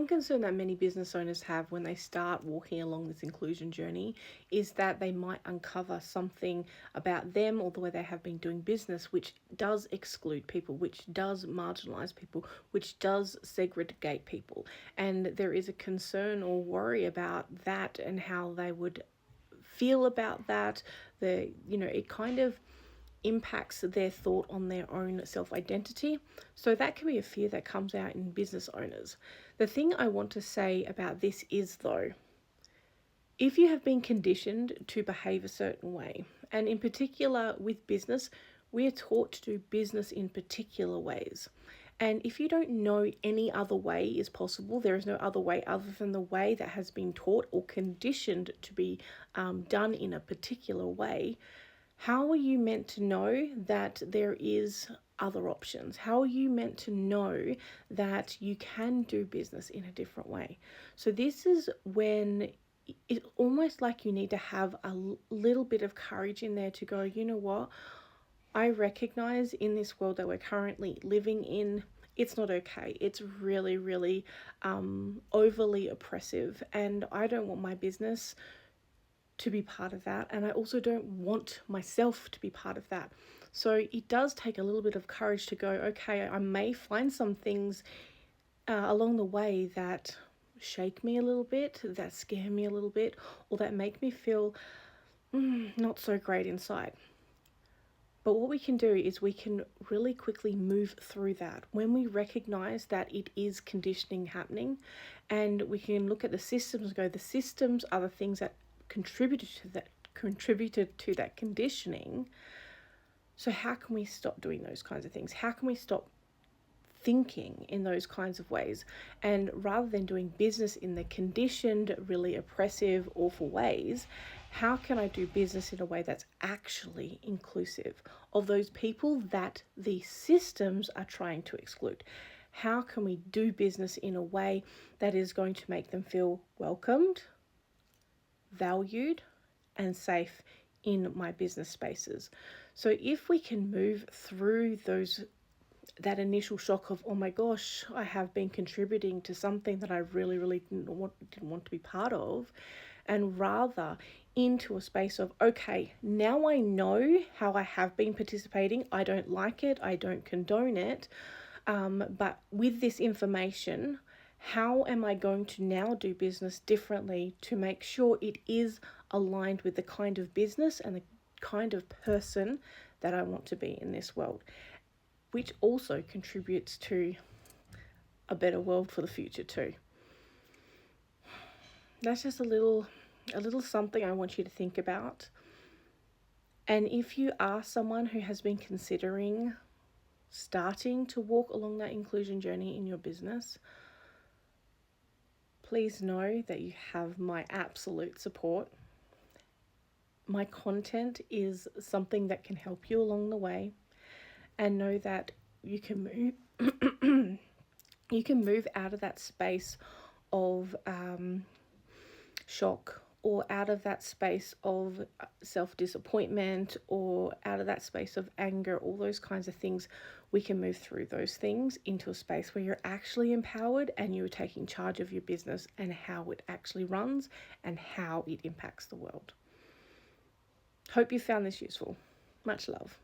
one concern that many business owners have when they start walking along this inclusion journey is that they might uncover something about them or the way they have been doing business which does exclude people, which does marginalize people, which does segregate people. And there is a concern or worry about that and how they would feel about that. It kind of impacts their thought on their own self-identity. So that can be a fear that comes out in business owners. The thing I want to say about this is, though, if you have been conditioned to behave a certain way, and in particular with business, we are taught to do business in particular ways. And if you don't know any other way is possible, there is no other way other than the way that has been taught or conditioned to be done in a particular way, how are you meant to know that there is other options? How are you meant to know that you can do business in a different way? So this is when it's almost like you need to have a little bit of courage in there to go, you know what? I recognize in this world that we're currently living in, it's not okay. It's really, really overly oppressive, and I don't want my business to be part of that, and I also don't want myself to be part of that. So it does take a little bit of courage to go, okay, I may find some things along the way that shake me a little bit, that scare me a little bit, or that make me feel not so great inside. But what we can do is we can really quickly move through that when we recognize that it is conditioning happening, and we can look at the systems and go, the systems are the things that contributed to that conditioning. So how can we stop doing those kinds of things? How can we stop thinking in those kinds of ways? And rather than doing business in the conditioned, really oppressive, awful ways, how can I do business in a way that's actually inclusive of those people that the systems are trying to exclude? How can we do business in a way that is going to make them feel welcomed, valued, and safe in my business spaces? So if we can move through that initial shock of, oh my gosh, I have been contributing to something that I really, really didn't want to be part of, and rather into a space of, okay, now I know how I have been participating. I don't like it. I don't condone it. But with this information, how am I going to now do business differently to make sure it is aligned with the kind of business and the kind of person that I want to be in this world, which also contributes to a better world for the future too. That's just a little something I want you to think about. And if you are someone who has been considering starting to walk along that inclusion journey in your business, please know that you have my absolute support. My content is something that can help you along the way, and know that you can move out of that space of shock, or out of that space of self-disappointment, or out of that space of anger, all those kinds of things. We can move through those things into a space where you're actually empowered and you're taking charge of your business and how it actually runs and how it impacts the world. Hope you found this useful. Much love.